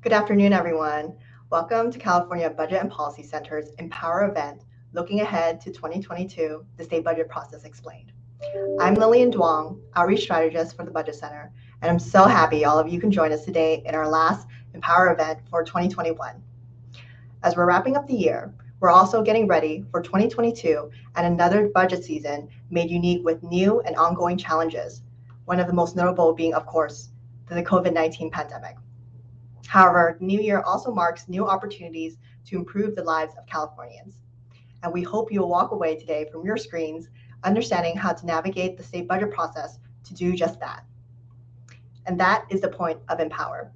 Good afternoon, everyone. Welcome to California Budget and Policy Center's Empower event, looking ahead to 2022, the State Budget Process Explained. I'm Lillian Duong, Outreach Strategist for the Budget Center, and I'm so happy all of you can join us today in our last Empower event for 2021. As we're wrapping up the year, we're also getting ready for 2022 and another budget season made unique with new and ongoing challenges, one of the most notable being, of course, the COVID-19 pandemic. However, the new year also marks new opportunities to improve the lives of Californians. And we hope you'll walk away today from your screens understanding how to navigate the state budget process to do just that. And that is the point of Empower.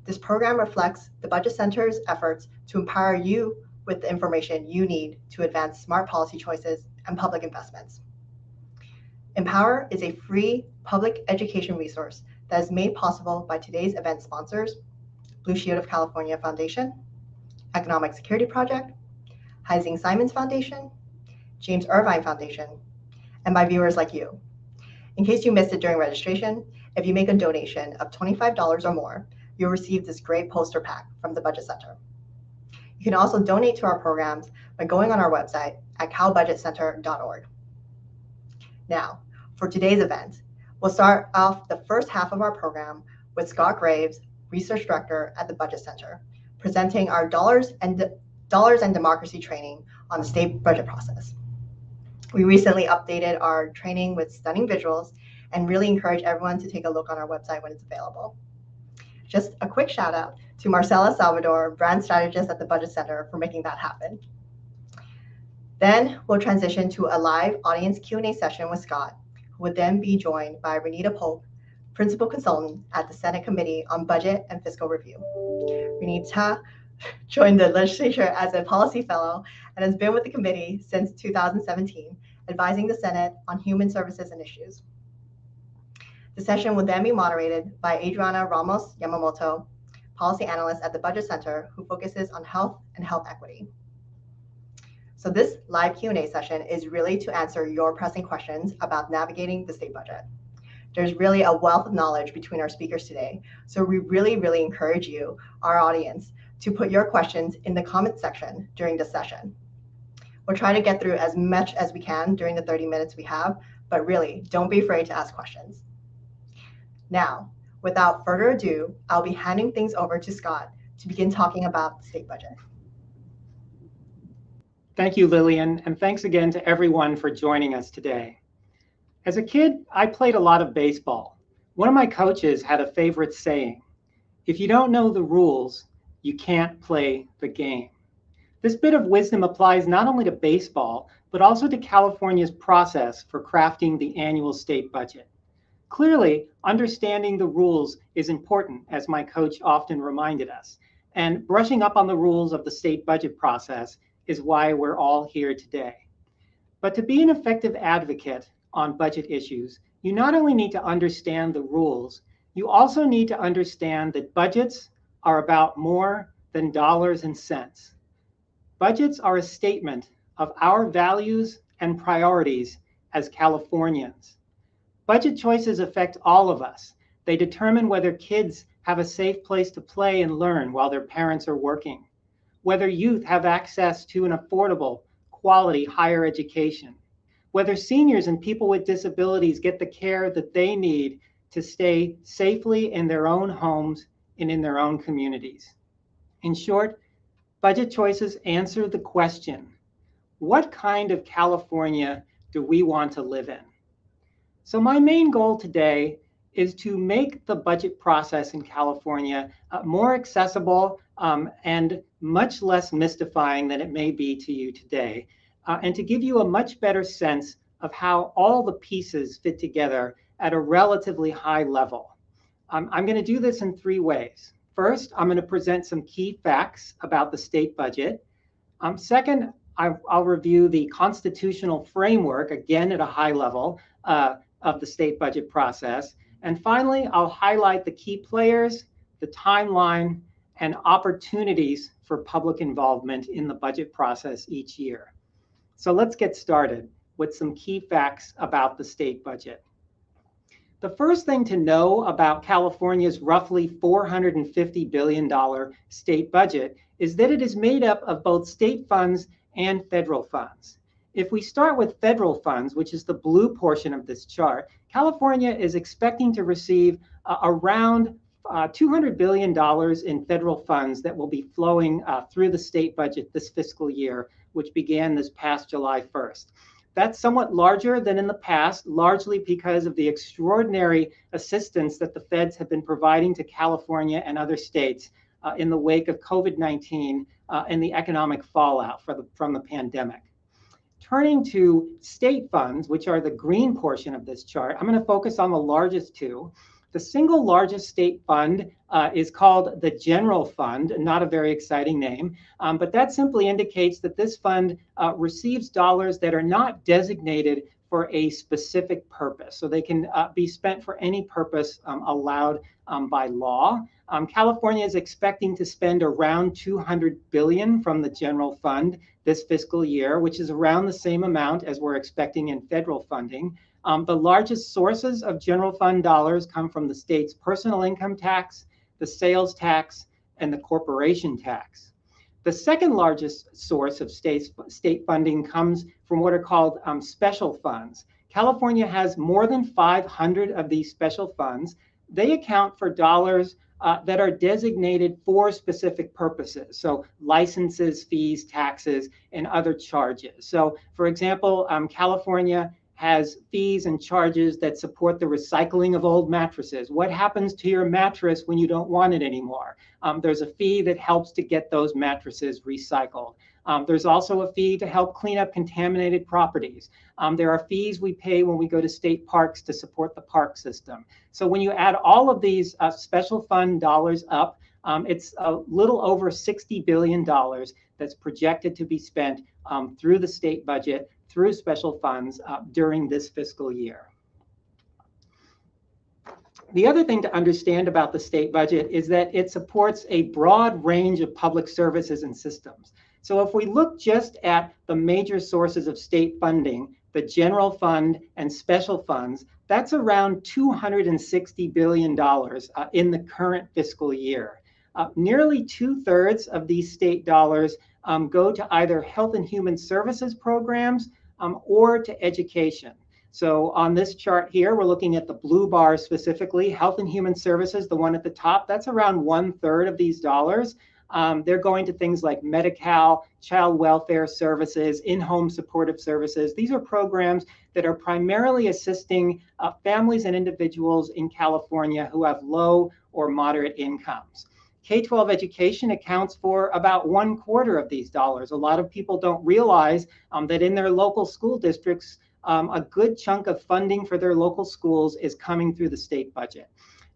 This program reflects the Budget Center's efforts to empower you with the information you need to advance smart policy choices and public investments. Empower is a free public education resource that is made possible by today's event sponsors, Blue Shield of California Foundation, Economic Security Project, Heising Simons Foundation, James Irvine Foundation, and by viewers like you. In case you missed it during registration, if you make a donation of $25 or more, you'll receive this great poster pack from the Budget Center. You can also donate to our programs by going on our website at calbudgetcenter.org. Now, for today's event, we'll start off the first half of our program with Scott Graves, Research Director at the Budget Center, presenting our Dollars and Democracy training on the state budget process. We recently updated our training with stunning visuals and really encourage everyone to take a look on our website when it's available. Just a quick shout out to Marcela Salvador, Brand Strategist at the Budget Center, for making that happen. Then we'll transition to a live audience Q&A session with Scott, who would then be joined by Renita Polk, Principal Consultant at the Senate Committee on Budget and Fiscal Review. Renita joined the Legislature as a policy fellow and has been with the committee since 2017, advising the Senate on human services and issues. The session will then be moderated by Adriana Ramos Yamamoto, Policy Analyst at the Budget Center, who focuses on health and health equity. So this live Q&A session is really to answer your pressing questions about navigating the state budget. There's really a wealth of knowledge between our speakers today, so we really encourage you, our audience, to put your questions in the comment section during the session. We'll try to get through as much as we can during the 30 minutes we have, but really, don't be afraid to ask questions. Now, without further ado, I'll be handing things over to Scott to begin talking about the state budget. Thank you, Lillian, and thanks again to everyone for joining us today. As a kid, I played a lot of baseball. One of my coaches had a favorite saying, "If you don't know the rules, you can't play the game." This bit of wisdom applies not only to baseball, but also to California's process for crafting the annual state budget. Clearly, understanding the rules is important, as my coach often reminded us, and brushing up on the rules of the state budget process is why we're all here today. But to be an effective advocate on budget issues, you not only need to understand the rules, you also need to understand that budgets are about more than dollars and cents. Budgets are a statement of our values and priorities as Californians. Budget choices affect all of us. They determine whether kids have a safe place to play and learn while their parents are working, whether youth have access to an affordable, quality higher education, whether seniors and people with disabilities get the care that they need to stay safely in their own homes and in their own communities. In short, budget choices answer the question, what kind of California do we want to live in? So my main goal today is to make the budget process in California more accessible and much less mystifying than it may be to you today, and to give you a much better sense of how all the pieces fit together at a relatively high level. I'm going to do this in three ways. First, I'm going to present some key facts about the state budget. Second, I'll review the constitutional framework, again at a high level, of the state budget process. And finally, I'll highlight the key players, the timeline, and opportunities for public involvement in the budget process each year. So let's get started with some key facts about the state budget. The first thing to know about California's roughly $450 billion state budget is that it is made up of both state funds and federal funds. If we start with federal funds, which is the blue portion of this chart, California is expecting to receive around $200 billion in federal funds that will be flowing through the state budget this fiscal year, which began this past July 1st. That's somewhat larger than in the past, largely because of the extraordinary assistance that the feds have been providing to California and other states in the wake of COVID-19 and the economic fallout from the pandemic. Turning to state funds, which are the green portion of this chart, I'm going to focus on the largest two. The single largest state fund is called the General Fund, not a very exciting name, but that simply indicates that this fund receives dollars that are not designated for a specific purpose. So they can be spent for any purpose allowed by law. California is expecting to spend around $200 billion from the General Fund this fiscal year, which is around the same amount as we're expecting in federal funding. The largest sources of general fund dollars come from the state's personal income tax, the sales tax, and the corporation tax. The second largest source of state funding comes from what are called special funds. California has more than 500 of these special funds. They account for dollars that are designated for specific purposes. So licenses, fees, taxes, and other charges. So for example, California has fees and charges that support the recycling of old mattresses. What happens to your mattress when you don't want it anymore? There's a fee that helps to get those mattresses recycled. There's also a fee to help clean up contaminated properties. There are fees we pay when we go to state parks to support the park system. So when you add all of these special fund dollars up, it's a little over $60 billion that's projected to be spent through the state budget, through special funds during this fiscal year. The other thing to understand about the state budget is that it supports a broad range of public services and systems. So if we look just at the major sources of state funding, the general fund and special funds, that's around $260 billion in the current fiscal year. Nearly 2/3 of these state dollars go to either health and human services programs or to education. So on this chart here, we're looking at the blue bar specifically, health and human services, the one at the top, that's around 1/3 of these dollars. They're going to things like Medi-Cal, child welfare services, in-home supportive services. These are programs that are primarily assisting families and individuals in California who have low or moderate incomes. K-12 education accounts for about 1/4 of these dollars. A lot of people don't realize that in their local school districts, a good chunk of funding for their local schools is coming through the state budget.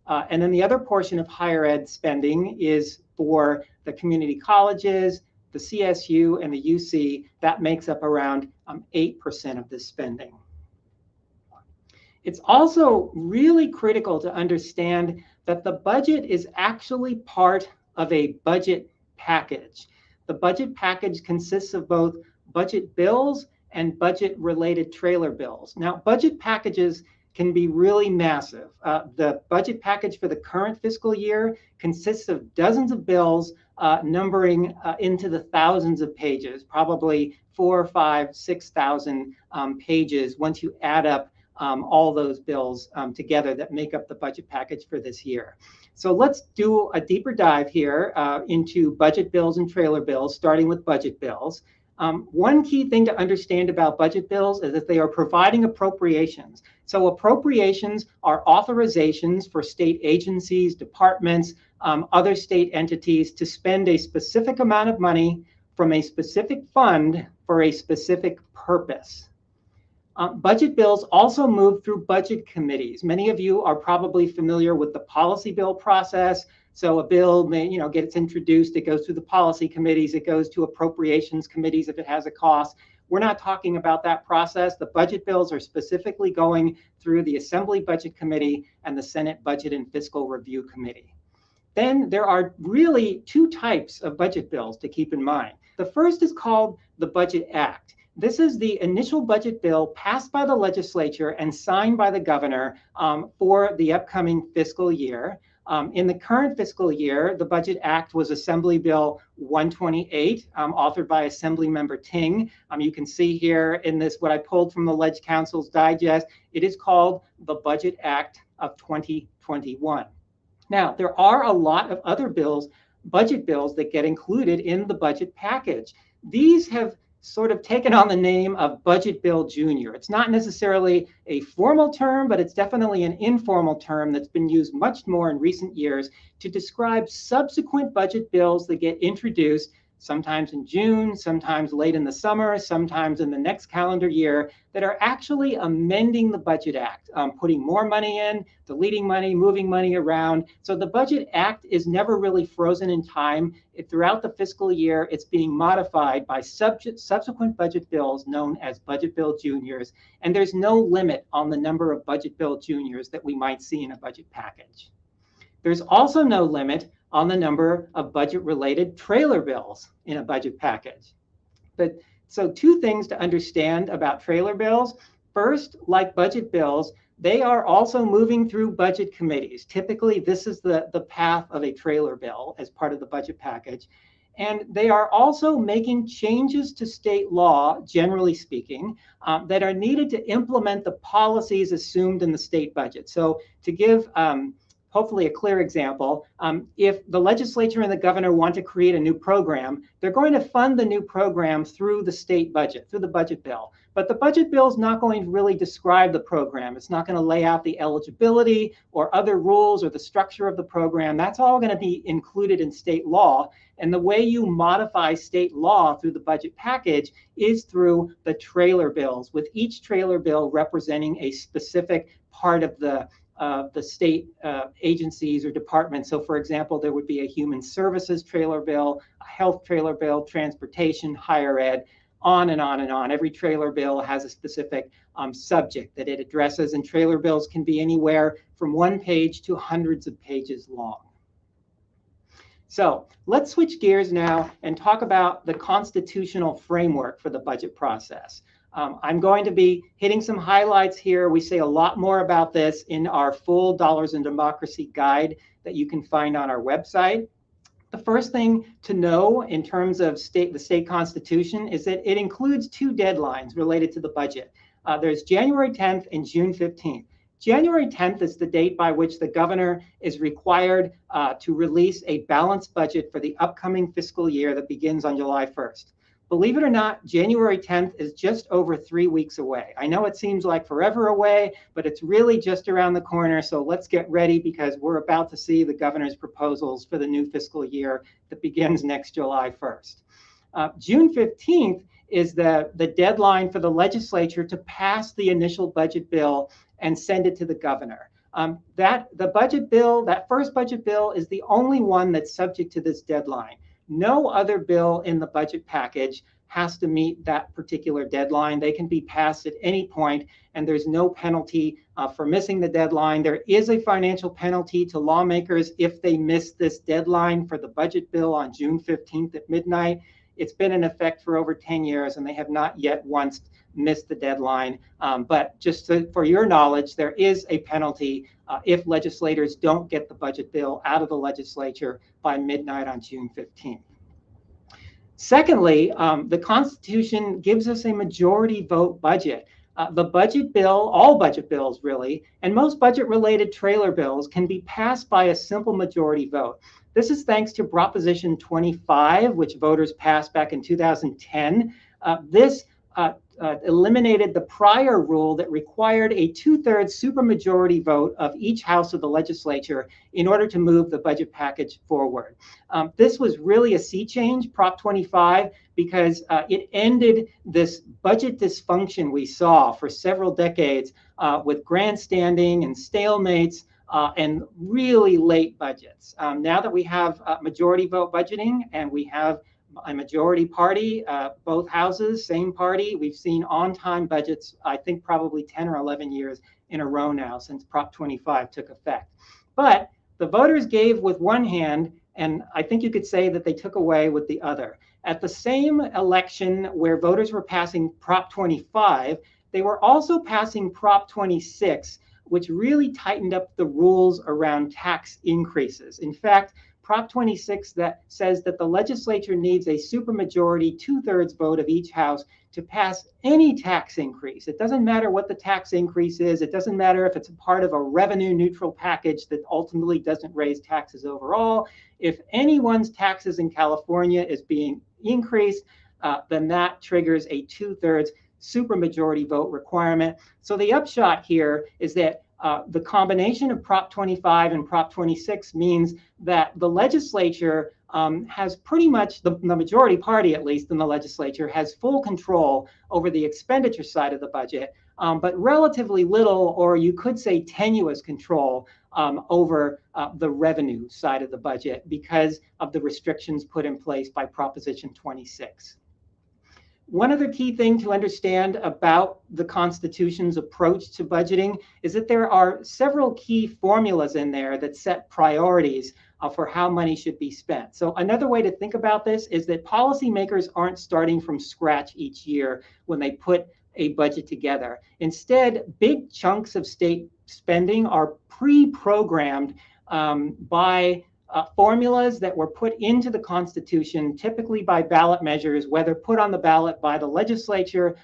And then the other portion of higher ed spending is for the community colleges, the CSU, and the UC. That makes up around 8% of this spending. It's also really critical to understand that the budget is actually part of a budget package. The budget package consists of both budget bills and budget-related trailer bills. Now, budget packages can be really massive. The budget package for the current fiscal year consists of dozens of bills numbering into the thousands of pages, probably 4,000, 5,000, 6,000 pages once you add up all those bills together that make up the budget package for this year. So let's do a deeper dive here into budget bills and trailer bills, starting with budget bills. One key thing to understand about budget bills is that they are providing appropriations. So appropriations are authorizations for state agencies, departments, other state entities to spend a specific amount of money from a specific fund for a specific purpose. Budget bills also move through budget committees. Many of you are probably familiar with the policy bill process. So a bill may, gets introduced, it goes through the policy committees, it goes to appropriations committees if it has a cost. We're not talking about that process. The budget bills are specifically going through the Assembly Budget Committee and the Senate Budget and Fiscal Review Committee. Then there are really two types of budget bills to keep in mind. The first is called the Budget Act. This is the initial budget bill passed by the legislature and signed by the governor for the upcoming fiscal year. In the current fiscal year, the Budget Act was Assembly Bill 128, authored by Assemblymember Ting. You can see here in this, what I pulled from the Leg Council's digest, it is called the Budget Act of 2021. Now, there are a lot of other bills, budget bills, that get included in the budget package. These have sort of taken on the name of Budget Bill Junior. It's not necessarily a formal term, but it's definitely an informal term that's been used much more in recent years to describe subsequent budget bills that get introduced, sometimes in June, sometimes late in the summer, sometimes in the next calendar year, that are actually amending the Budget Act, putting more money in, deleting money, moving money around. So the Budget Act is never really frozen in time. Throughout the fiscal year, it's being modified by subsequent budget bills known as Budget Bill Juniors, and there's no limit on the number of Budget Bill Juniors that we might see in a budget package. There's also no limit on the number of budget-related trailer bills in a budget package. But so two things to understand about trailer bills. First, like budget bills, they are also moving through budget committees. Typically, this is the path of a trailer bill as part of the budget package. And they are also making changes to state law, generally speaking, that are needed to implement the policies assumed in the state budget. So to give hopefully a clear example, if the legislature and the governor want to create a new program, they're going to fund the new program through the state budget, through the budget bill. But the budget bill is not going to really describe the program. It's not going to lay out the eligibility or other rules or the structure of the program. That's all going to be included in state law. And the way you modify state law through the budget package is through the trailer bills, with each trailer bill representing a specific part of the state agencies or departments. So for example, there would be a human services trailer bill, a health trailer bill, transportation, higher ed, on and on and on. Every trailer bill has a specific subject that it addresses, and trailer bills can be anywhere from 1 page to hundreds of pages long. So let's switch gears now and talk about the constitutional framework for the budget process. I'm going to be hitting some highlights here. We say a lot more about this in our full Dollars and Democracy guide that you can find on our website. The first thing to know in terms of the state constitution is that it includes 2 deadlines related to the budget. There's January 10th and June 15th. January 10th is the date by which the governor is required to release a balanced budget for the upcoming fiscal year that begins on July 1st. Believe it or not, January 10th is just over 3 weeks away. I know it seems like forever away, but it's really just around the corner. So let's get ready, because we're about to see the governor's proposals for the new fiscal year that begins next July 1st. June 15th is the deadline for the legislature to pass the initial budget bill and send it to the governor. That first budget bill is the only one that's subject to this deadline. No other bill in the budget package has to meet that particular deadline. They can be passed at any point, and there's no penalty for missing the deadline. There is a financial penalty to lawmakers if they miss this deadline for the budget bill on June 15th at midnight. It's been in effect for over 10 years, and they have not yet once missed the deadline. But just for your knowledge, there is a penalty if legislators don't get the budget bill out of the legislature by midnight on June 15th. Secondly, the Constitution gives us a majority vote budget. The budget bill, all budget bills really, and most budget-related trailer bills can be passed by a simple majority vote. This is thanks to Proposition 25, which voters passed back in 2010. This eliminated the prior rule that required a 2/3 supermajority vote of each house of the legislature in order to move the budget package forward. This was really a sea change, Prop 25, because it ended this budget dysfunction we saw for several decades with grandstanding and stalemates and really late budgets. Now that we have majority vote budgeting and we have a majority party, both houses, same party, we've seen on-time budgets, I think probably 10 or 11 years in a row now since Prop 25 took effect. But the voters gave with one hand, and I think you could say that they took away with the other. At the same election where voters were passing Prop 25, they were also passing Prop 26, which really tightened up the rules around tax increases. In fact, Prop 26 that says that the legislature needs a supermajority, 2/3 vote of each house to pass any tax increase. It doesn't matter what the tax increase is. It doesn't matter if it's a part of a revenue neutral package that ultimately doesn't raise taxes overall. If anyone's taxes in California is being increased, then that triggers a 2/3 supermajority vote requirement. So the upshot here is that the combination of Prop 25 and Prop 26 means that the legislature has pretty much, the majority party, at least in the legislature, has full control over the expenditure side of the budget, but relatively little, or you could say tenuous control over the revenue side of the budget because of the restrictions put in place by Proposition 26. One other key thing to understand about the Constitution's approach to budgeting is that there are several key formulas in there that set priorities for how money should be spent. So another way to think about this is that policymakers aren't starting from scratch each year when they put a budget together. Instead, big chunks of state spending are pre-programmed by formulas that were put into the Constitution, typically by ballot measures, whether put on the ballot by the legislature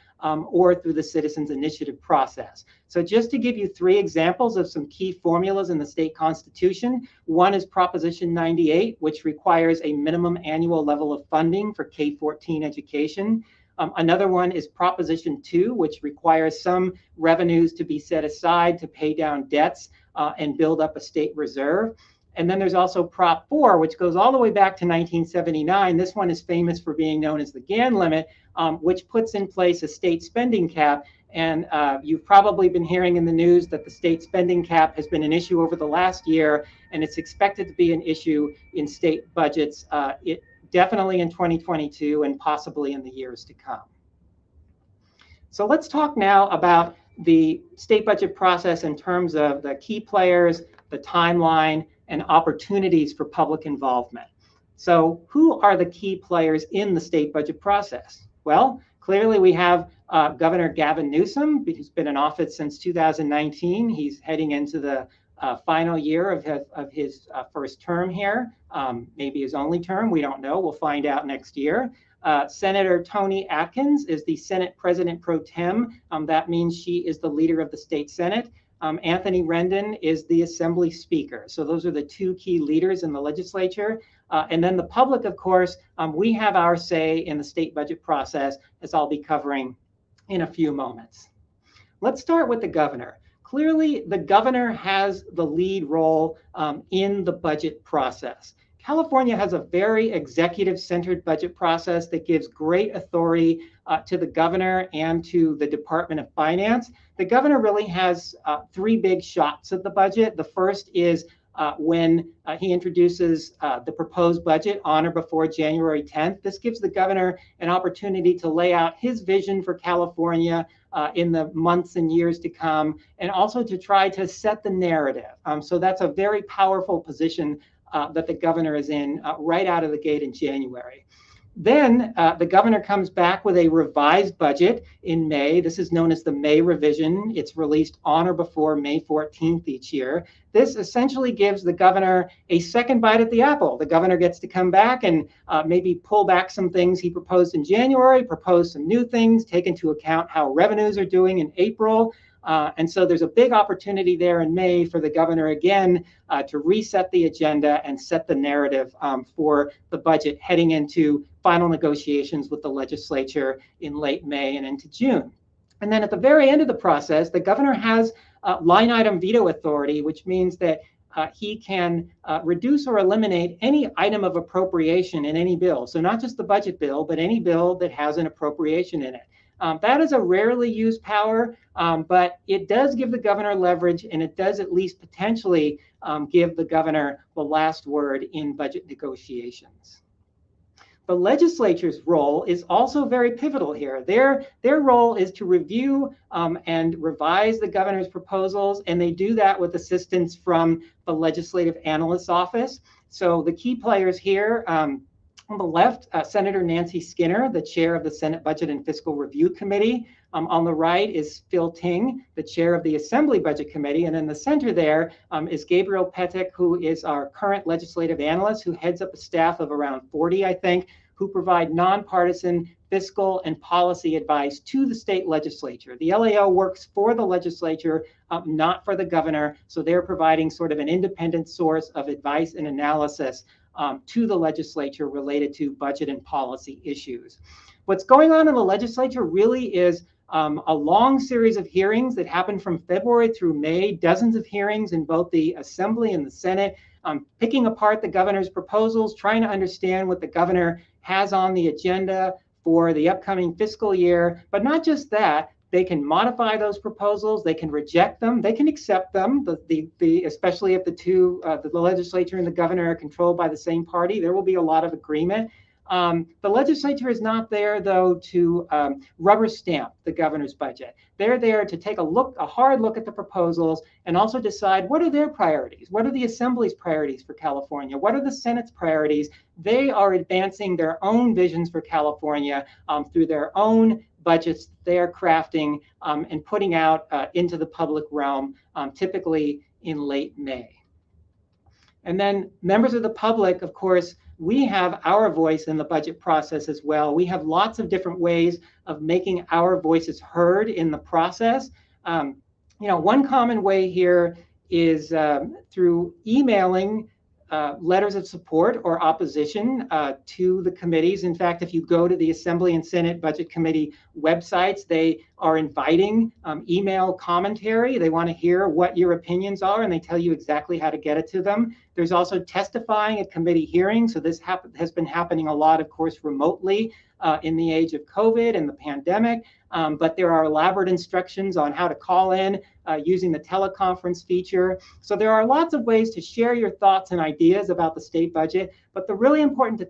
or through the citizens' initiative process. So just to give you 3 examples of some key formulas in the state constitution, one is Proposition 98, which requires a minimum annual level of funding for K-14 education. Another one is Proposition 2, which requires some revenues to be set aside to pay down debts and build up a state reserve. And then there's also Prop 4, which goes all the way back to 1979. This one is famous for being known as the GAN Limit, which puts in place a state spending cap. And you've probably been hearing in the news that the state spending cap has been an issue over the last year, and it's expected to be an issue in state budgets, definitely in 2022 and possibly in the years to come. So let's talk now about the state budget process in terms of the key players, the timeline, and opportunities for public involvement. So who are the key players in the state budget process? Well, clearly we have Governor Gavin Newsom, who's been in office since 2019. He's heading into the final year of his first term here, maybe his only term, we don't know, we'll find out next year. Senator Toni Atkins is the Senate President Pro Tem. That means she is the leader of the state Senate. Anthony Rendon is the Assembly Speaker. So those are the 2 key leaders in the legislature. And then the public, of course, we have our say in the state budget process, as I'll be covering in a few moments. Let's start with the governor. Clearly, the governor has the lead role in the budget process. California has a very executive-centered budget process that gives great authority to the governor and to the Department of Finance. The governor really has 3 big shots at the budget. The first is when he introduces the proposed budget on or before January 10th. This gives the governor an opportunity to lay out his vision for California in the months and years to come, and also to try to set the narrative. So that's a very powerful position that the governor is in right out of the gate in January. Then the governor comes back with a revised budget in May. This is known as the May revision. It's released on or before May 14th each year. This essentially gives the governor a second bite at the apple. The governor gets to come back and maybe pull back some things he proposed in January, propose some new things, take into account how revenues are doing in April. And so there's a big opportunity there in May for the governor again to reset the agenda and set the narrative for the budget heading into final negotiations with the legislature in late May and into June. And then at the very end of the process, the governor has line item veto authority, which means that he can reduce or eliminate any item of appropriation in any bill. So not just the budget bill, but any bill that has an appropriation in it. That is a rarely used power, but it does give the governor leverage, and it does at least potentially give the governor the last word in budget negotiations. The legislature's role is also very pivotal here. Their role is to review and revise the governor's proposals, and they do that with assistance from the Legislative Analyst's office. So the key players here, on the left, Senator Nancy Skinner, the chair of the Senate Budget and Fiscal Review Committee. On the right is Phil Ting, the chair of the Assembly Budget Committee. And in the center there is Gabriel Petek, who is our current legislative analyst, who heads up a staff of around 40, I think, who provide nonpartisan fiscal and policy advice to the state legislature. The LAO works for the legislature, not for the governor. So they're providing sort of an independent source of advice and analysis to the legislature related to budget and policy issues. What's going on in the legislature really is a long series of hearings that happened from February through May, dozens of hearings in both the Assembly and the Senate, picking apart the governor's proposals, trying to understand what the governor has on the agenda for the upcoming fiscal year. But not just that, they can modify those proposals, they can reject them, they can accept them, especially if the legislature and the governor are controlled by the same party. There will be a lot of agreement. The legislature is not there, though, to rubber stamp the governor's budget. They're there to take a hard look at the proposals and also decide what are their priorities? What are the Assembly's priorities for California? What are the Senate's priorities? They are advancing their own visions for California through their own budgets they're crafting and putting out into the public realm, typically in late May. And then members of the public, of course, we have our voice in the budget process as well. We have lots of different ways of making our voices heard in the process. One common way here is through emailing letters of support or opposition to the committees. In fact, if you go to the Assembly and Senate Budget Committee websites, they are inviting email commentary. They want to hear what your opinions are, and they tell you exactly how to get it to them. There's also testifying at committee hearings. So this has been happening a lot, of course, remotely in the age of COVID and the pandemic. But there are elaborate instructions on how to call in using the teleconference feature. So there are lots of ways to share your thoughts and ideas about the state budget. But the really important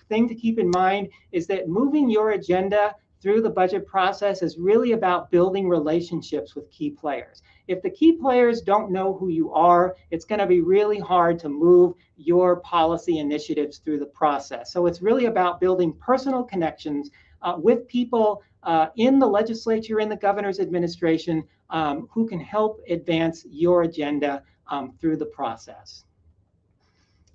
thing to keep in mind is that moving your agenda through the budget process is really about building relationships with key players. If the key players don't know who you are, it's going to be really hard to move your policy initiatives through the process. So it's really about building personal connections with people in the legislature, in the governor's administration, who can help advance your agenda through the process.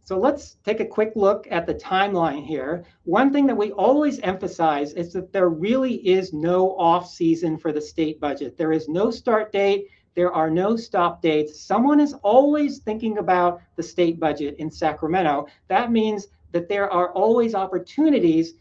So let's take a quick look at the timeline here. One thing that we always emphasize is that there really is no off season for the state budget. There is no start date. There are no stop dates. Someone is always thinking about the state budget in Sacramento. That means that there are always opportunities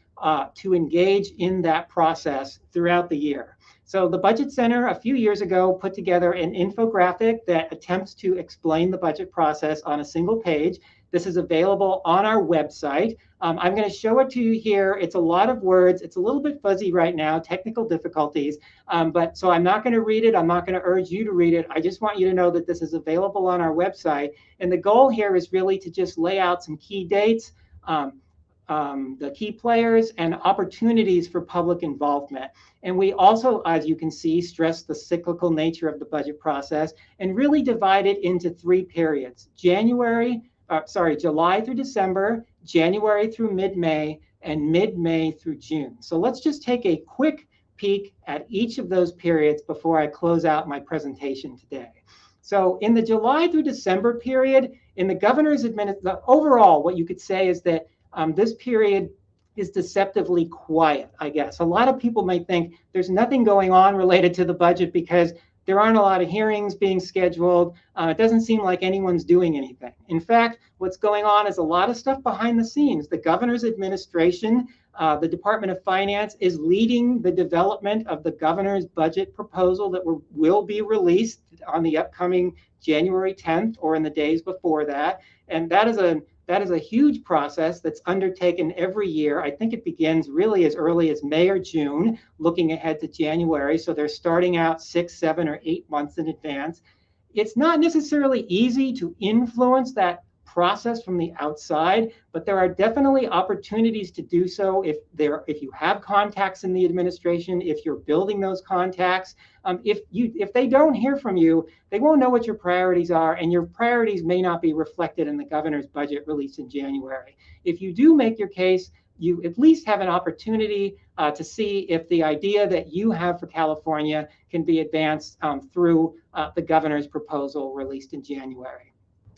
to engage in that process throughout the year. So the Budget Center a few years ago put together an infographic that attempts to explain the budget process on a single page. This is available on our website. I'm going to show it to you here. It's a lot of words. It's a little bit fuzzy right now, technical difficulties. So I'm not going to read it. I'm not going to urge you to read it. I just want you to know that this is available on our website. And the goal here is really to just lay out some key dates, the key players, and opportunities for public involvement. And we also, as you can see, stress the cyclical nature of the budget process and really divide it into 3 periods: July through December, January through mid-May, and mid-May through June. So let's just take a quick peek at each of those periods before I close out my presentation today. So in the July through December period, in the governor's administration, overall, what you could say is that this period is deceptively quiet, I guess. A lot of people might think there's nothing going on related to the budget because there aren't a lot of hearings being scheduled. It doesn't seem like anyone's doing anything. In fact, what's going on is a lot of stuff behind the scenes. The governor's administration, the Department of Finance, is leading the development of the governor's budget proposal that will be released on the upcoming January 10th or in the days before that. And that is a huge process that's undertaken every year. I think it begins really as early as May or June, looking ahead to January. So they're starting out 6, 7, or 8 months in advance. It's not necessarily easy to influence that process from the outside, but there are definitely opportunities to do so if you have contacts in the administration, if you're building those contacts. If they don't hear from you, they won't know what your priorities are, and your priorities may not be reflected in the governor's budget released in January. If you do make your case, you at least have an opportunity to see if the idea that you have for California can be advanced through the governor's proposal released in January.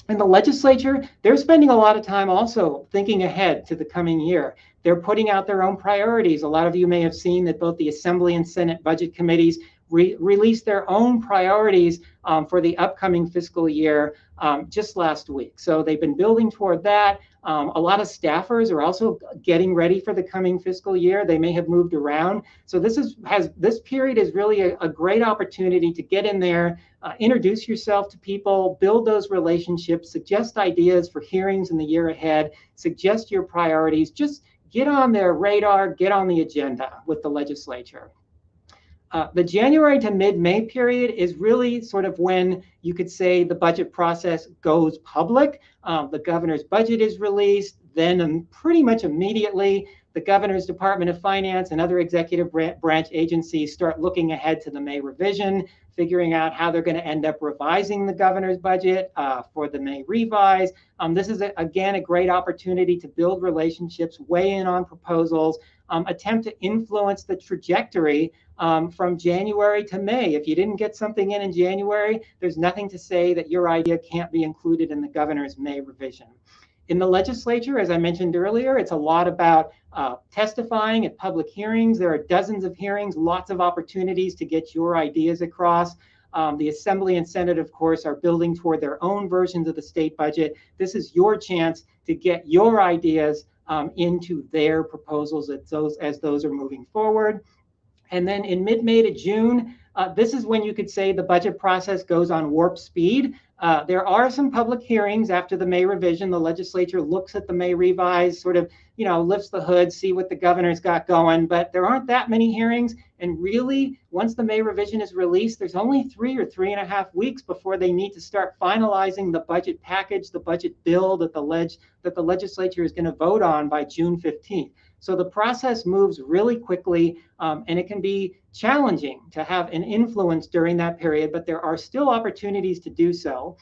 In the legislature, they're spending a lot of time also thinking ahead to the coming year. They're putting out their own priorities. A lot of you may have seen that both the Assembly and Senate budget committees released their own priorities for the upcoming fiscal year just last week. So they've been building toward that. A lot of staffers are also getting ready for the coming fiscal year. They may have moved around. So this period is really a great opportunity to get in there, introduce yourself to people, build those relationships, suggest ideas for hearings in the year ahead, suggest your priorities, just get on their radar, get on the agenda with the legislature. The January to mid-May period is really sort of when you could say the budget process goes public. The governor's budget is released, then pretty much immediately the governor's Department of Finance and other executive branch agencies start looking ahead to the May revision, figuring out how they're going to end up revising the governor's budget for the May revise. This is, again, a great opportunity to build relationships, weigh in on proposals, attempt to influence the trajectory from January to May. If you didn't get something in January, there's nothing to say that your idea can't be included in the governor's May revision. In the legislature, as I mentioned earlier, it's a lot about testifying at public hearings. There are dozens of hearings, lots of opportunities to get your ideas across. The Assembly and Senate, of course, are building toward their own versions of the state budget. This is your chance to get your ideas into their proposals as those are moving forward. And then in mid-May to June, this is when you could say the budget process goes on warp speed. There are some public hearings after the May revision. The legislature looks at the May revise, sort of, lifts the hood, see what the governor's got going, but there aren't that many hearings. And really, once the May revision is released, there's only 3 or 3.5 weeks before they need to start finalizing the budget package, the budget bill that the legislature is going to vote on by June 15th. So the process moves really quickly, and it can be challenging to have an influence during that period, but there are still opportunities to do so.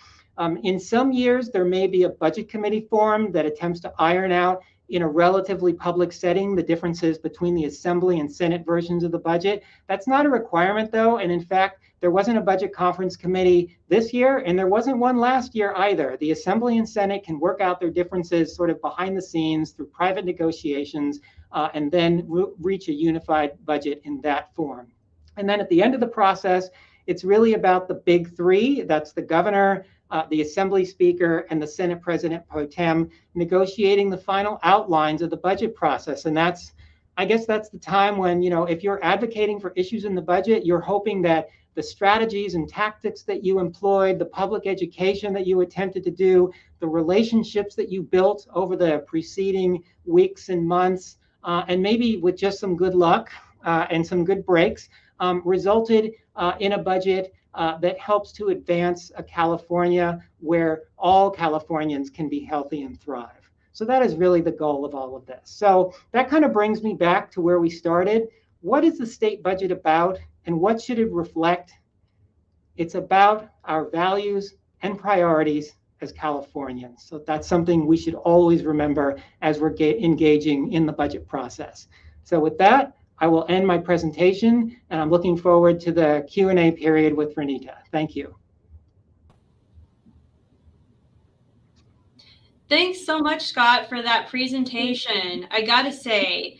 In some years, there may be a budget committee formed that attempts to iron out in a relatively public setting the differences between the Assembly and Senate versions of the budget. That's not a requirement, though, and in fact, there wasn't a budget conference committee this year, and there wasn't one last year either. The Assembly and Senate can work out their differences sort of behind the scenes through private negotiations and then reach a unified budget in that form. And then at the end of the process, it's really about the big three. That's the governor, the Assembly Speaker, and the Senate President Pro Tem negotiating the final outlines of the budget process. And I guess that's the time when, if you're advocating for issues in the budget, you're hoping that the strategies and tactics that you employed, the public education that you attempted to do, the relationships that you built over the preceding weeks and months, and maybe with just some good luck and some good breaks, resulted in a budget that helps to advance a California where all Californians can be healthy and thrive. So that is really the goal of all of this. So that kind of brings me back to where we started. What is the state budget about, and what should it reflect? It's about our values and priorities as Californians. So that's something we should always remember as we're engaging in the budget process. So with that, I will end my presentation, and I'm looking forward to the Q&A period with Renita. Thank you. Thanks so much, Scott, for that presentation. I gotta say,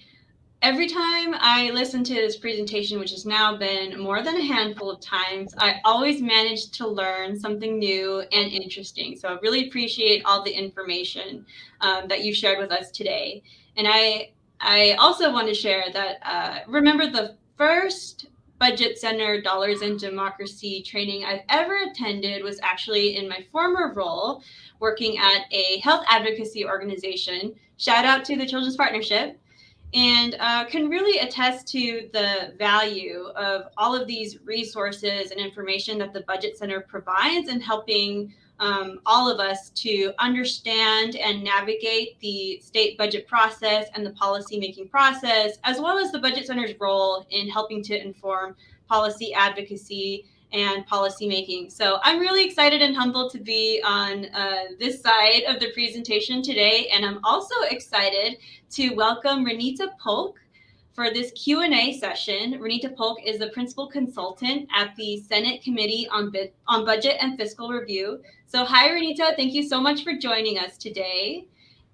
every time I listen to this presentation, which has now been more than a handful of times, I always manage to learn something new and interesting. So I really appreciate all the information that you shared with us today. And I also want to share that, remember the first Budget Center Dollars and Democracy training I've ever attended was actually in my former role working at a health advocacy organization. Shout out to the Children's Partnership. And can really attest to the value of all of these resources and information that the Budget Center provides in helping all of us to understand and navigate the state budget process and the policy-making process, as well as the Budget Center's role in helping to inform policy advocacy and policy making. So I'm really excited and humbled to be on this side of the presentation today. And I'm also excited to welcome Renita Polk for this Q&A session. Renita Polk is the principal consultant at the Senate Committee on Budget and Fiscal Review. So hi, Renita. Thank you so much for joining us today.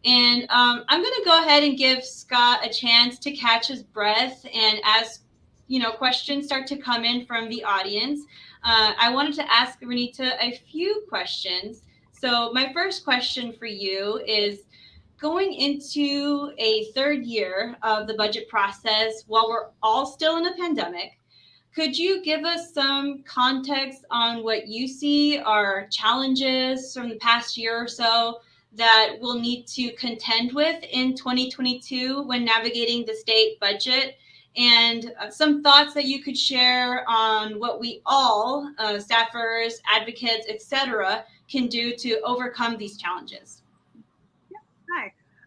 And I'm going to go ahead and give Scott a chance to catch his breath. And as questions start to come in from the audience, I wanted to ask Renita a few questions. So my first question for you is, going into a third year of the budget process while we're all still in a pandemic, could you give us some context on what you see are challenges from the past year or so that we'll need to contend with in 2022 when navigating the state budget? And some thoughts that you could share on what we all, staffers, advocates, etc., can do to overcome these challenges.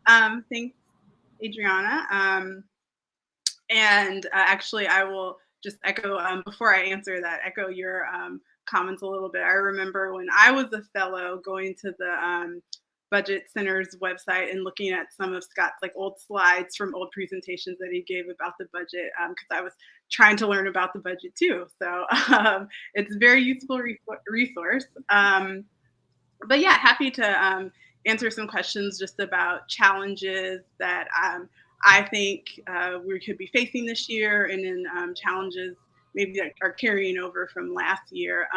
Hi. Thanks, Adriana. Actually, I will just echo, before I answer that, echo your comments a little bit. I remember when I was a fellow going to the Budget Center's website and looking at some of Scott's old slides from old presentations that he gave about the budget, because I was trying to learn about the budget too. So it's a very useful resource. But yeah, happy to answer some questions just about challenges that I think we could be facing this year, and then challenges maybe that are carrying over from last year.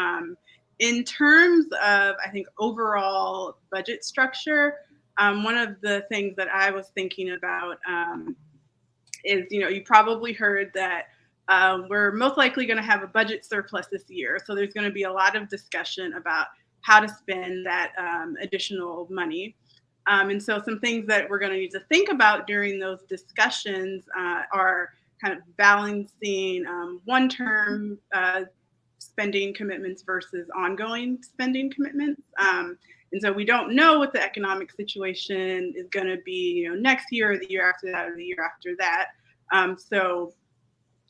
In terms of, I think, overall budget structure, one of the things that I was thinking about is, you probably heard that we're most likely going to have a budget surplus this year. So there's going to be a lot of discussion about how to spend that additional money. And so some things that we're going to need to think about during those discussions are kind of balancing one-term spending commitments versus ongoing spending commitments. And so we don't know what the economic situation is going to be, next year or the year after that or the year after that. So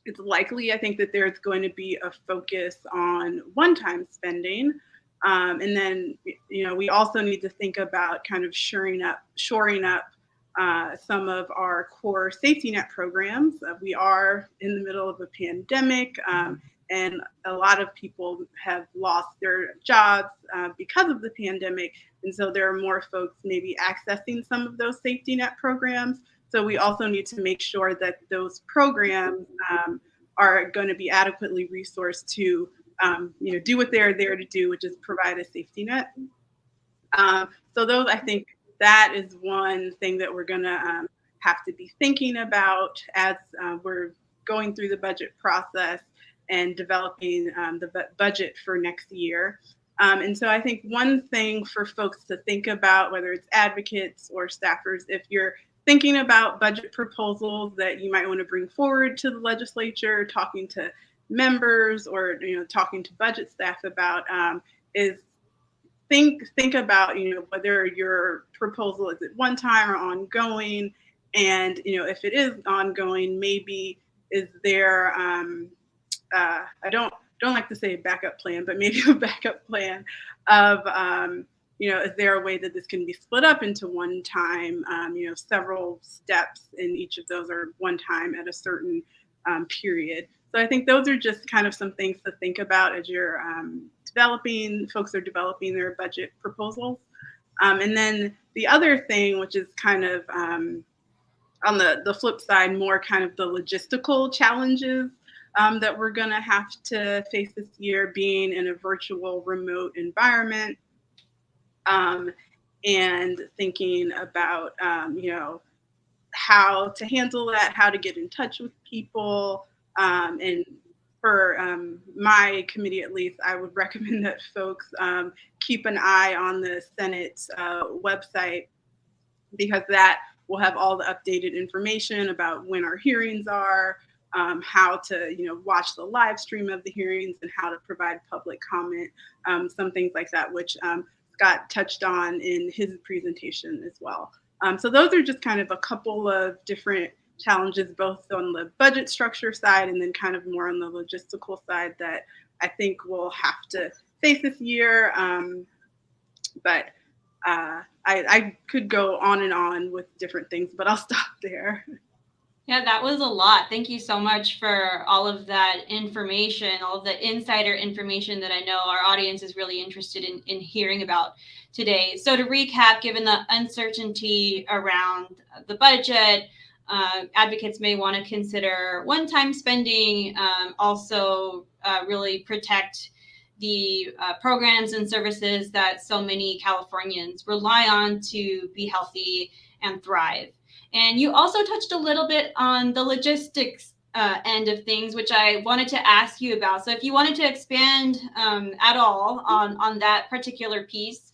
it's likely, I think, that there's going to be a focus on one-time spending. And then, we also need to think about kind of shoring up some of our core safety net programs. We are in the middle of a pandemic, and a lot of people have lost their jobs because of the pandemic. And so there are more folks maybe accessing some of those safety net programs. So we also need to make sure that those programs are going to be adequately resourced to do what they're there to do, which is provide a safety net. So those, I think, that is one thing that we're going to have to be thinking about as we're going through the budget process and developing the budget for next year. And so I think one thing for folks to think about, whether it's advocates or staffers, if you're thinking about budget proposals that you might want to bring forward to the legislature, talking to members or talking to budget staff about, is think about whether your proposal is at one time or ongoing, and if it is ongoing, maybe is there I don't like to say a backup plan, but maybe a backup plan of is there a way that this can be split up into one time, several steps, and each of those are one time at a certain period. So I think those are just kind of some things to think about as you're folks are developing their budget proposals. And then the other thing, which is kind of on the flip side, more kind of the logistical challenges that we're going to have to face this year, being in a virtual remote environment, and thinking about how to handle that, how to get in touch with people. And for my committee, at least, I would recommend that folks keep an eye on the Senate's website, because that will have all the updated information about when our hearings are, how to watch the live stream of the hearings, and how to provide public comment, some things like that, which Scott touched on in his presentation as well. So those are just kind of a couple of different challenges, both on the budget structure side and then kind of more on the logistical side that I think we'll have to face this year. But I could go on and on with different things, but I'll stop there. Yeah, that was a lot. Thank you so much for all of that information, all of the insider information that I know our audience is really interested in hearing about today. So to recap, given the uncertainty around the budget, advocates may want to consider one-time spending, also really protect the programs and services that so many Californians rely on to be healthy and thrive. And you also touched a little bit on the logistics end of things, which I wanted to ask you about. So if you wanted to expand at all on that particular piece,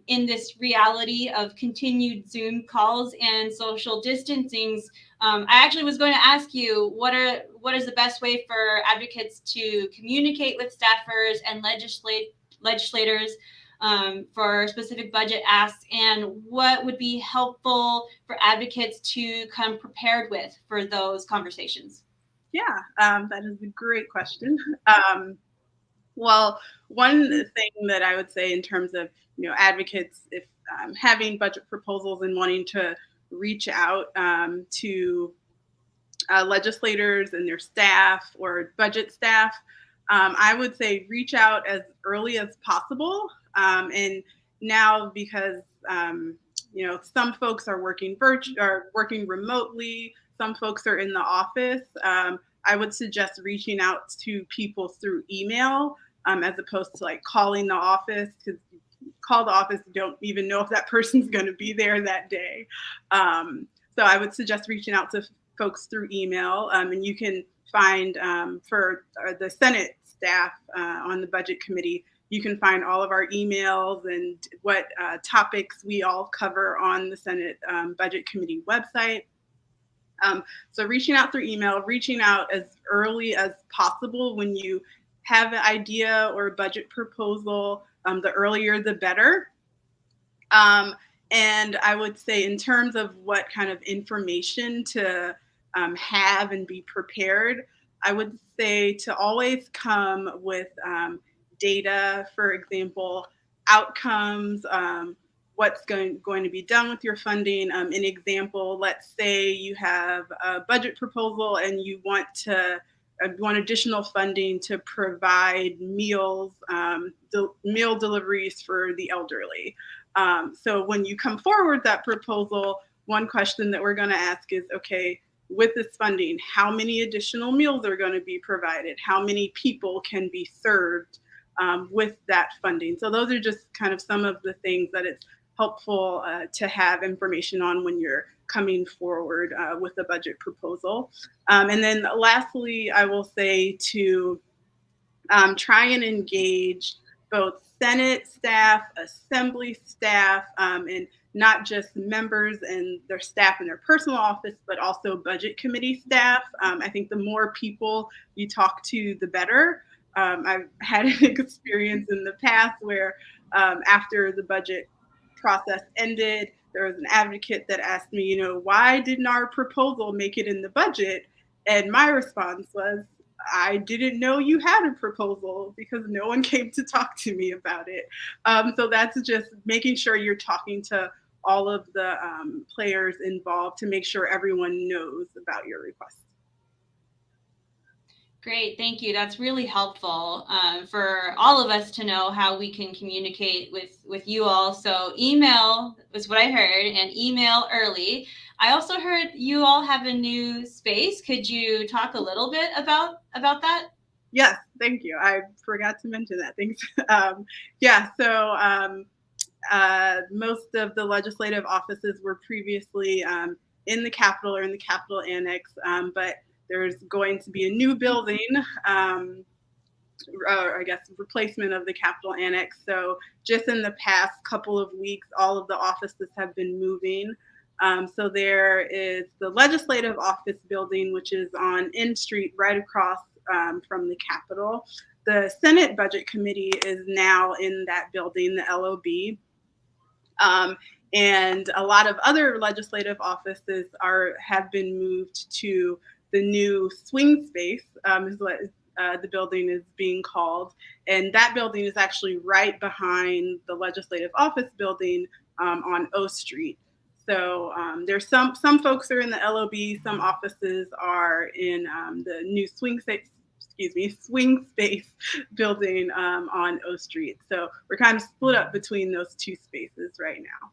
in this reality of continued Zoom calls and social distancing, I actually was going to ask you, what is the best way for advocates to communicate with staffers and legislators for specific budget asks, and what would be helpful for advocates to come prepared with for those conversations? Yeah, that is a great question. Well, one thing that I would say in terms of advocates, if having budget proposals and wanting to reach out to legislators and their staff or budget staff, I would say reach out as early as possible. And now, because some folks are working remotely, some folks are in the office, I would suggest reaching out to people through email as opposed to like calling the office, because you call the office, you don't even know if that person's going to be there that day. So I would suggest reaching out to folks through email, and you can find for the Senate staff on the budget committee, you can find all of our emails and what topics we all cover on the Senate Budget Committee website. So reaching out through email, reaching out as early as possible when you have an idea or a budget proposal, the earlier the better. And I would say in terms of what kind of information to have and be prepared, I would say to always come with data, for example, outcomes, what's going to be done with your funding. An example, let's say you have a budget proposal and you want additional funding to provide meals, meal deliveries for the elderly. So when you come forward that proposal, one question that we're going to ask is, okay, with this funding, how many additional meals are going to be provided? How many people can be served with that funding? So those are just kind of some of the things that it's helpful to have information on when you're coming forward with a budget proposal. And then lastly, I will say to try and engage both Senate staff, Assembly staff, and not just members and their staff in their personal office, but also budget committee staff. I think the more people you talk to, the better. I've had an experience in the past where after the budget process ended, there was an advocate that asked me, why didn't our proposal make it in the budget? And my response was, I didn't know you had a proposal because no one came to talk to me about it. So that's just making sure you're talking to all of the players involved to make sure everyone knows about your request. Great, thank you. That's really helpful for all of us to know how we can communicate with you all. So email was what I heard, and email early. I also heard you all have a new space. Could you talk a little bit about that? Yes, thank you. I forgot to mention that. Thanks. So most of the legislative offices were previously in the Capitol or in the Capitol Annex, but there's going to be a new building, or I guess replacement of the Capitol Annex. So just in the past couple of weeks, all of the offices have been moving. So there is the Legislative Office building, which is on N Street, right across from the Capitol. the Senate Budget Committee is now in that building, the LOB. And a lot of other legislative offices have been moved to the new swing space, is what the building is being called. And that building is actually right behind the legislative office building on O Street. So there's some folks are in the LOB, some offices are in the new swing space building on O Street. So we're kind of split up between those two spaces right now.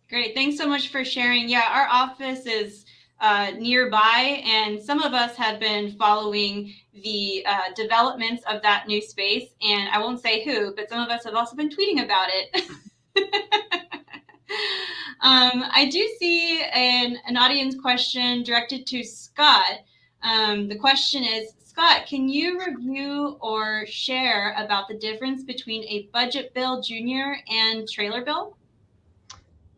Great, thanks so much for sharing. Yeah, our office is nearby, and some of us have been following the developments of that new space, and I won't say who, but some of us have also been tweeting about it. I do see an audience question directed to Scott. The question is, Scott, can you review or share about the difference between a budget bill junior and trailer bill?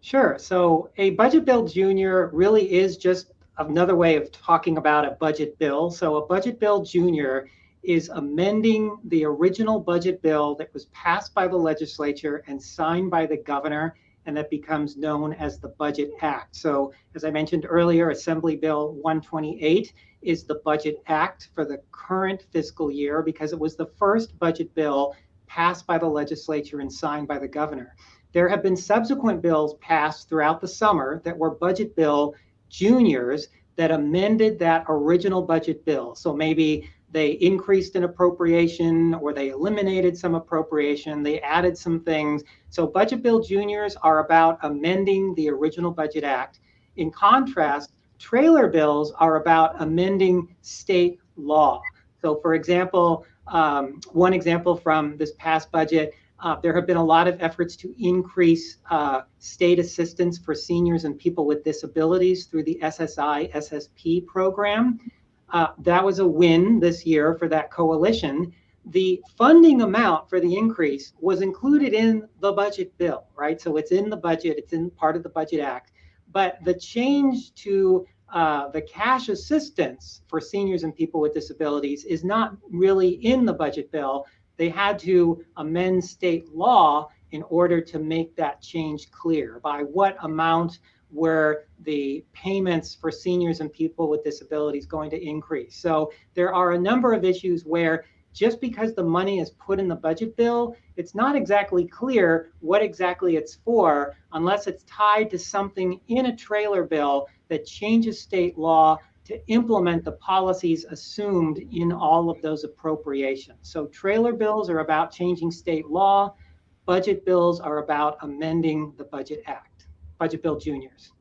Sure. So a budget bill junior really is just another way of talking about a budget bill. So a budget bill junior is amending the original budget bill that was passed by the legislature and signed by the governor, and that becomes known as the Budget Act. So as I mentioned earlier, Assembly Bill 128 is the Budget Act for the current fiscal year because it was the first budget bill passed by the legislature and signed by the governor. There have been subsequent bills passed throughout the summer that were budget bill juniors that amended that original budget bill. So maybe they increased an appropriation or they eliminated some appropriation, they added some things. So budget bill juniors are about amending the original Budget Act. In contrast, trailer bills are about amending state law. So for example, one example from this past budget, there have been a lot of efforts to increase state assistance for seniors and people with disabilities through the SSI-SSP program. That was a win this year for that coalition. The funding amount for the increase was included in the budget bill, right? So it's in the budget, it's in part of the Budget Act. But the change to the cash assistance for seniors and people with disabilities is not really in the budget bill. They had to amend state law in order to make that change clear. By what amount were the payments for seniors and people with disabilities going to increase? So there are a number of issues where just because the money is put in the budget bill, it's not exactly clear what exactly it's for unless it's tied to something in a trailer bill that changes state law to implement the policies assumed in all of those appropriations. So trailer bills are about changing state law. Budget bills are about amending the Budget Act. Budget bill juniors.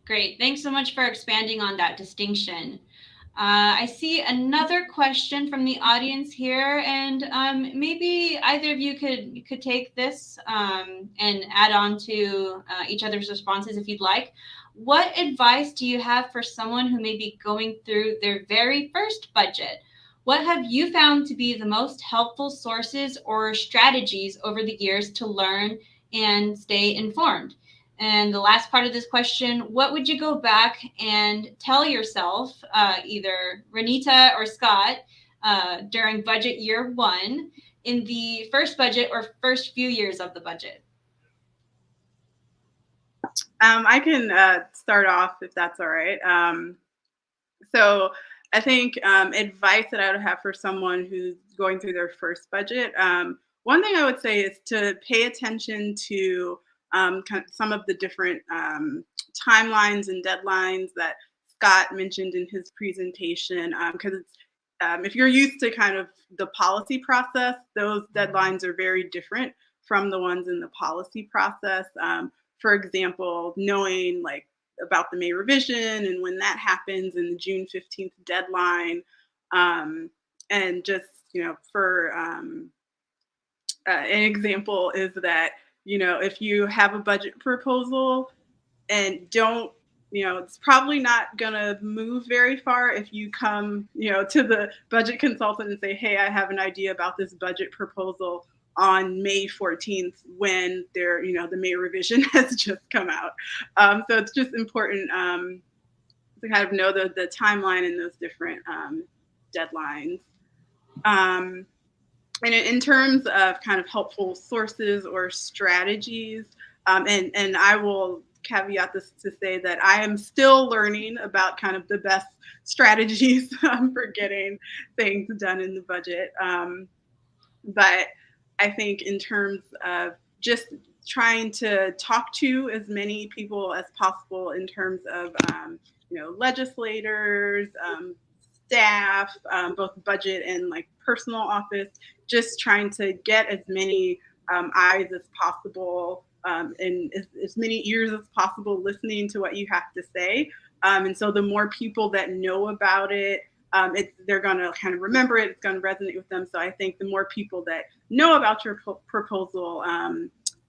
Great. Thanks so much for expanding on that distinction. I see another question from the audience here, and maybe either of you could take this and add on to each other's responses if you'd like. What advice do you have for someone who may be going through their very first budget? What have you found to be the most helpful sources or strategies over the years to learn and stay informed? And the last part of this question, what would you go back and tell yourself, either Renita or Scott, during budget year one in the first budget or first few years of the budget? I can start off if that's all right. So I think advice that I would have for someone who's going through their first budget, one thing I would say is to pay attention to kind of some of the different timelines and deadlines that Scott mentioned in his presentation, because if you're used to kind of the policy process, those deadlines are very different from the ones in the policy process. For example, knowing like about the May revision and when that happens and the June 15th deadline, and just, for an example is that, if you have a budget proposal and don't, it's probably not going to move very far if you come, to the budget consultant and say, hey, I have an idea about this budget proposal on May 14th when the May revision has just come out. So it's just important to kind of know the timeline and those different deadlines. And in terms of kind of helpful sources or strategies, and I will caveat this to say that I am still learning about kind of the best strategies for getting things done in the budget. But I think in terms of just trying to talk to as many people as possible in terms of, legislators, staff, both budget and like personal office, just trying to get as many eyes as possible and as many ears as possible listening to what you have to say. And so the more people that know about it, they're going to kind of remember it. It's going to resonate with them. So I think the more people that know about your proposal,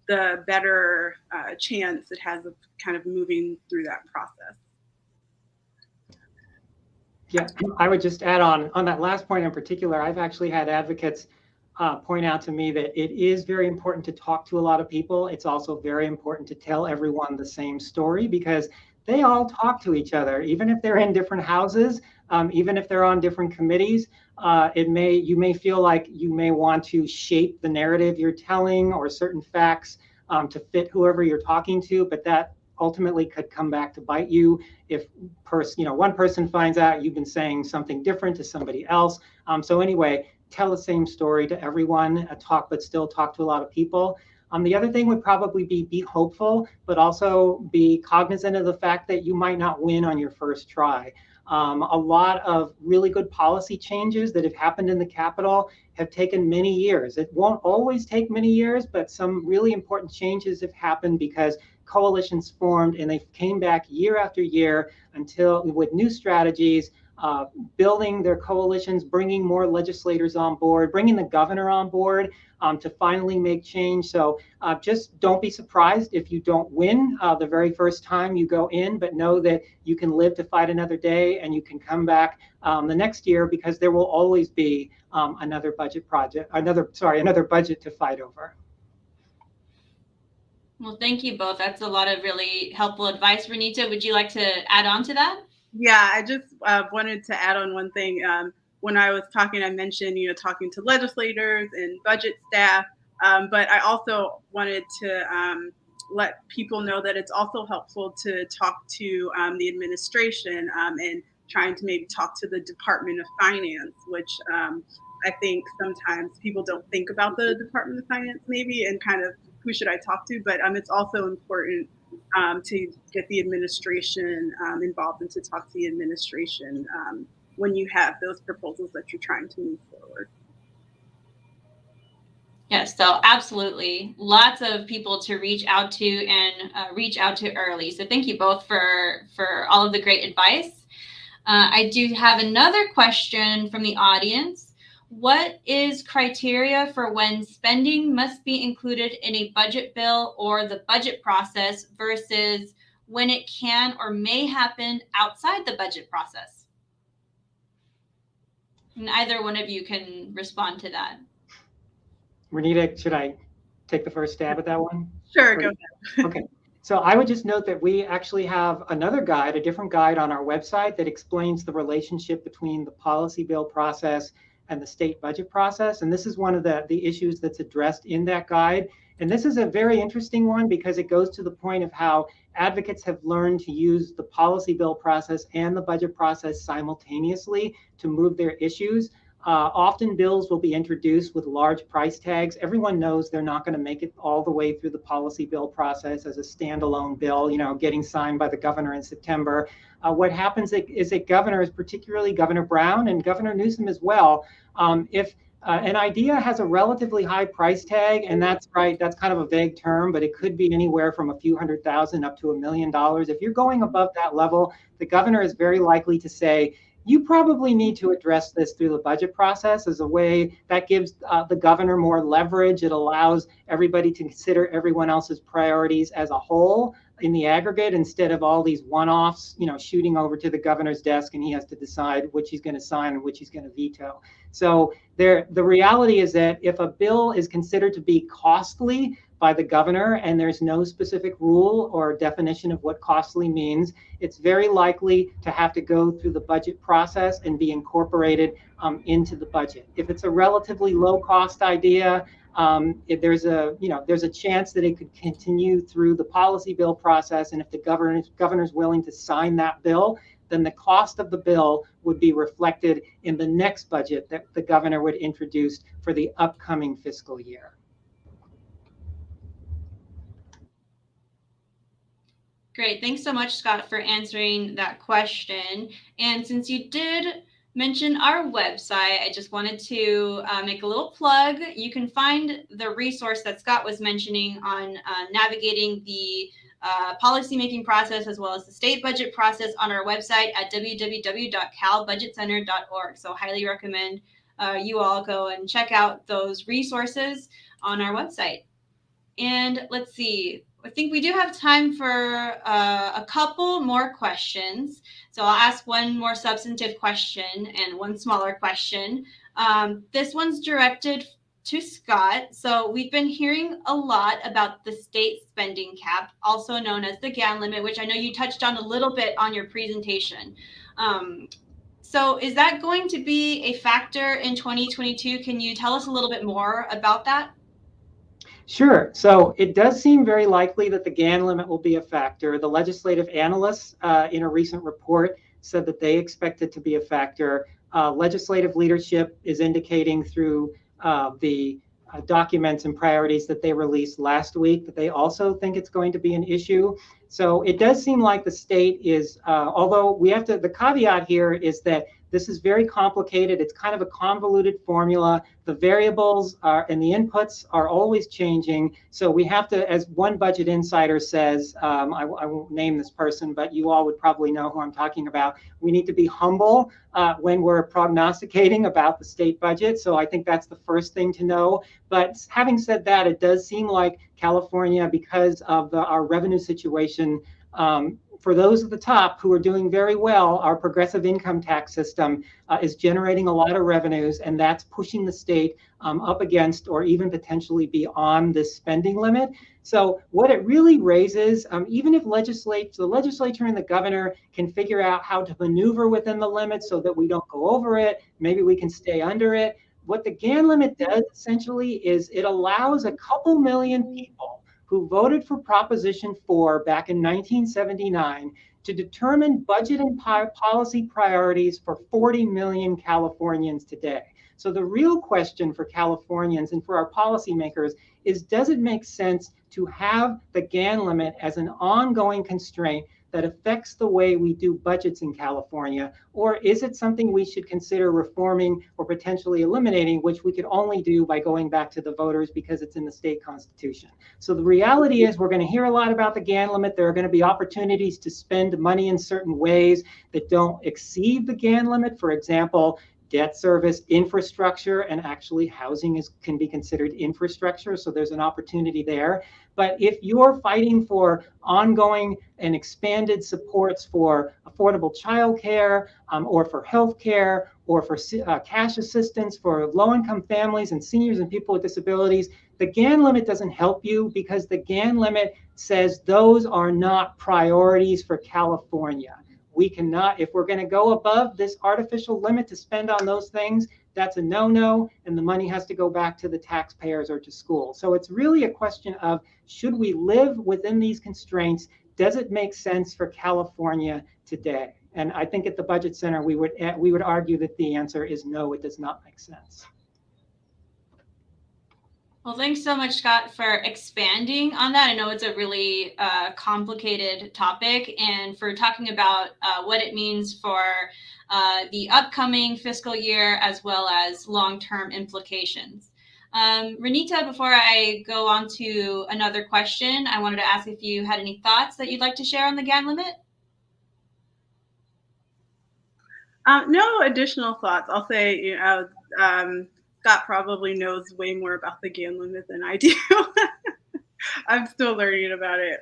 the better chance it has of kind of moving through that process. Yeah, I would just add on that last point in particular. I've actually had advocates point out to me that it is very important to talk to a lot of people. It's also very important to tell everyone the same story, because they all talk to each other, even if they're in different houses, even if they're on different committees. You may feel like you may want to shape the narrative you're telling or certain facts to fit whoever you're talking to, but that ultimately could come back to bite you if one person finds out you've been saying something different to somebody else. So anyway, tell the same story to everyone, but still talk to a lot of people. The other thing would probably be hopeful, but also be cognizant of the fact that you might not win on your first try. A lot of really good policy changes that have happened in the Capitol have taken many years. It won't always take many years, but some really important changes have happened because coalitions formed and they came back year after year until with new strategies, building their coalitions, bringing more legislators on board, bringing the governor on board to finally make change. So just don't be surprised if you don't win the very first time you go in, but know that you can live to fight another day and you can come back the next year, because there will always be another budget to fight over. Well, thank you both. That's a lot of really helpful advice. Renita, would you like to add on to that? Yeah, I just wanted to add on one thing. When I was talking, I mentioned, talking to legislators and budget staff, but I also wanted to let people know that it's also helpful to talk to the administration and trying to maybe talk to the Department of Finance, which I think sometimes people don't think about the Department of Finance maybe, and kind of who should I talk to, but it's also important to get the administration involved and to talk to the administration when you have those proposals that you're trying to move forward. Yes, so absolutely. Lots of people to reach out to and reach out to early. So thank you both for all of the great advice. I do have another question from the audience. What is criteria for when spending must be included in a budget bill or the budget process versus when it can or may happen outside the budget process? And either one of you can respond to that. Renita, should I take the first stab at that one? Sure, go ahead. Okay. So I would just note that we actually have another guide, a different guide on our website that explains the relationship between the policy bill process and the state budget process. And this is one of the issues that's addressed in that guide. And this is a very interesting one because it goes to the point of how advocates have learned to use the policy bill process and the budget process simultaneously to move their issues. Often bills will be introduced with large price tags. Everyone knows they're not going to make it all the way through the policy bill process as a standalone bill, getting signed by the governor in September. What happens is that governors, particularly Governor Brown and Governor Newsom as well, if an idea has a relatively high price tag, and that's right, that's kind of a vague term, but it could be anywhere from a few $100,000 up to $1 million. If you're going above that level, the governor is very likely to say, you probably need to address this through the budget process as a way that gives the governor more leverage. It allows everybody to consider everyone else's priorities as a whole. in the aggregate instead of all these one-offs, shooting over to the governor's desk and he has to decide which he's going to sign and which he's going to veto. So the reality is that if a bill is considered to be costly by the governor and there's no specific rule or definition of what costly means, it's very likely to have to go through the budget process and be incorporated into the budget. If it's a relatively low cost idea, if there's a chance that it could continue through the policy bill process, and if the governor's willing to sign that bill, then the cost of the bill would be reflected in the next budget that the governor would introduce for the upcoming fiscal year. Great. Thanks so much, Scott, for answering that question. And since you did mention our website, I just wanted to make a little plug. You can find the resource that Scott was mentioning on navigating the policymaking process as well as the state budget process on our website at www.calbudgetcenter.org. So highly recommend you all go and check out those resources on our website. And let's see. I think we do have time for a couple more questions. So I'll ask one more substantive question and one smaller question. This one's directed to Scott. So we've been hearing a lot about the state spending cap, also known as the GAN limit, which I know you touched on a little bit on your presentation. So is that going to be a factor in 2022? Can you tell us a little bit more about that? Sure. So it does seem very likely that the GAN limit will be a factor. The legislative analysts in a recent report said that they expect it to be a factor. Legislative leadership is indicating through the documents and priorities that they released last week that they also think it's going to be an issue. So it does seem like the state is, although the caveat here is that this is very complicated. It's kind of a convoluted formula. The variables and the inputs are always changing. So we have to, as one budget insider says, I won't name this person, but you all would probably know who I'm talking about. We need to be humble when we're prognosticating about the state budget. So I think that's the first thing to know. But having said that, it does seem like California, because of our revenue situation, for those at the top who are doing very well, our progressive income tax system is generating a lot of revenues, and that's pushing the state up against or even potentially beyond this spending limit. So what it really raises, even if the legislature and the governor can figure out how to maneuver within the limit so that we don't go over it, maybe we can stay under it. What the GAN limit does essentially is it allows a couple million people who voted for Proposition 4 back in 1979 to determine budget and policy priorities for 40 million Californians today. So the real question for Californians and for our policymakers is, does it make sense to have the GAN limit as an ongoing constraint that affects the way we do budgets in California? Or is it something we should consider reforming or potentially eliminating, which we could only do by going back to the voters because it's in the state constitution? So the reality is we're going to hear a lot about the GAN limit. There are going to be opportunities to spend money in certain ways that don't exceed the GAN limit. For example, debt service, infrastructure, and actually housing can be considered infrastructure. So there's an opportunity there. But if you're fighting for ongoing and expanded supports for affordable childcare, or for healthcare, or for cash assistance for low-income families and seniors and people with disabilities, the GAN limit doesn't help you, because the GAN limit says those are not priorities for California. We cannot, if we're going to go above this artificial limit to spend on those things, that's a no-no, and the money has to go back to the taxpayers or to schools. So it's really a question of, should we live within these constraints? Does it make sense for California today? And I think at the Budget Center, we would argue that the answer is no, it does not make sense. Well, thanks so much, Scott, for expanding on that. I know it's a really complicated topic, and for talking about what it means for the upcoming fiscal year as well as long-term implications. Renita, before I go on to another question, I wanted to ask if you had any thoughts that you'd like to share on the GAN limit? No additional thoughts. I'll say, Scott probably knows way more about the GAN limit than I do. I'm still learning about it.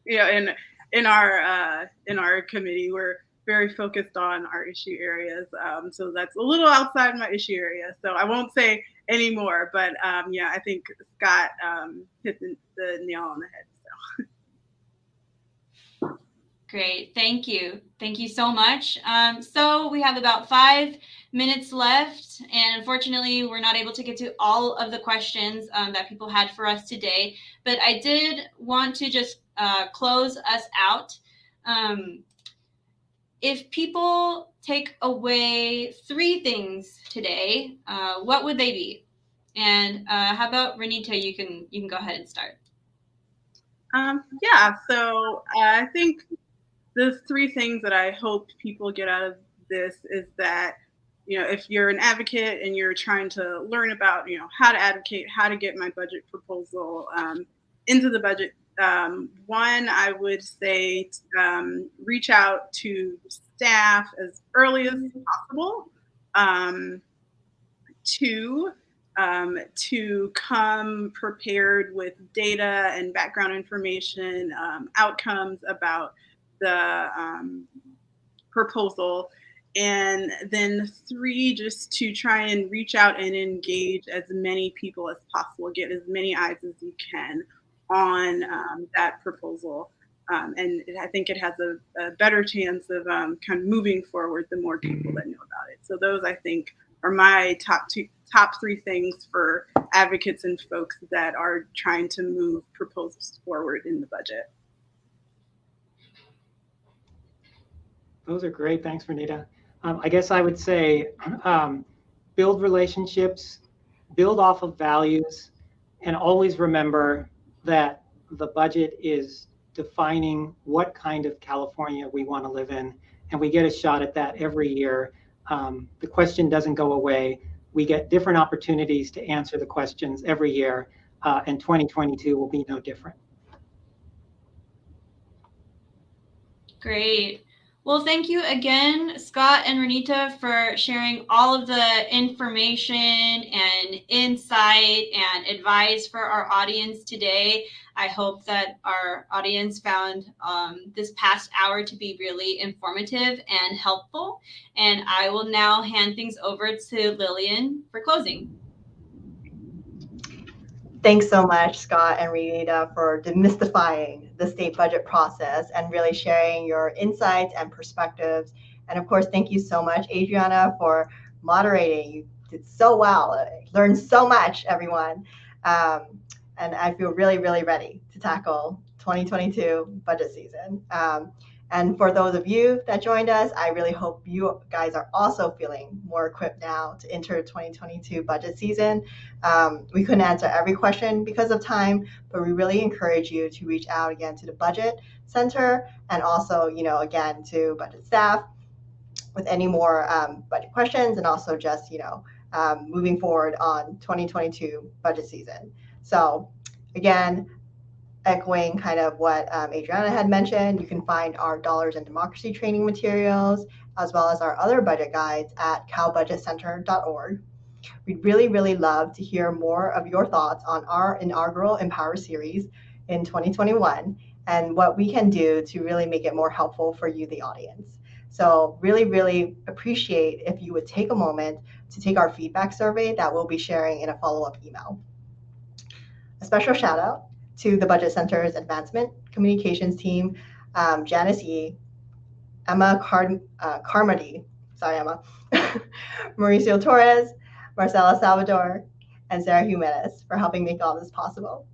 in our committee, we're very focused on our issue areas. So that's a little outside my issue area. So I won't say any more, but yeah, I think Scott hit the nail on the head. So. Great, thank you. Thank you so much. So we have about 5 minutes left, and unfortunately, we're not able to get to all of the questions that people had for us today, but I did want to just close us out. If people take away 3 things today, what would they be? And how about Renita? You can go ahead and start. Yeah, so I think the 3 things that I hope people get out of this is that, if you're an advocate and you're trying to learn about, how to advocate, how to get my budget proposal into the budget, one, I would say reach out to staff as early as possible. 2, to come prepared with data and background information, outcomes about the proposal. And then 3, just to try and reach out and engage as many people as possible, get as many eyes as you can on that proposal. And I think it has a better chance of kind of moving forward the more people that know about it. So those, I think, are my top 3 things for advocates and folks that are trying to move proposals forward in the budget. Those are great. Thanks, Renita. I guess I would say build relationships, build off of values, and always remember that the budget is defining what kind of California we want to live in, and we get a shot at that every year. The question doesn't go away. We get different opportunities to answer the questions every year, and 2022 will be no different. Great. Well, thank you again, Scott and Renita, for sharing all of the information and insight and advice for our audience today. I hope that our audience found this past hour to be really informative and helpful. And I will now hand things over to Lillian for closing. Thanks so much, Scott and Renita, for demystifying the state budget process and really sharing your insights and perspectives. And of course, thank you so much, Adriana, for moderating. You did so well. I learned so much, everyone. And I feel really, really ready to tackle 2022 budget season. And for those of you that joined us, I really hope you guys are also feeling more equipped now to enter 2022 budget season. We couldn't answer every question because of time, but we really encourage you to reach out again to the Budget Center and also, again, to budget staff with any more budget questions and also just, moving forward on 2022 budget season. So again, echoing kind of what Adriana had mentioned, you can find our Dollars and Democracy training materials, as well as our other budget guides at calbudgetcenter.org. We'd really, really love to hear more of your thoughts on our inaugural Empower series in 2021 and what we can do to really make it more helpful for you, the audience. So really, really appreciate if you would take a moment to take our feedback survey that we'll be sharing in a follow-up email. A special shout out to the Budget Center's Advancement Communications team, Janice Yee, Emma Carmody, sorry, Emma, Mauricio Torres, Marcela Salvador, and Sarah Jimenez for helping make all this possible.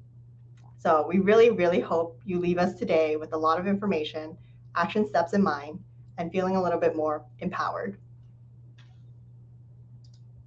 So we really, really hope you leave us today with a lot of information, action steps in mind, and feeling a little bit more empowered.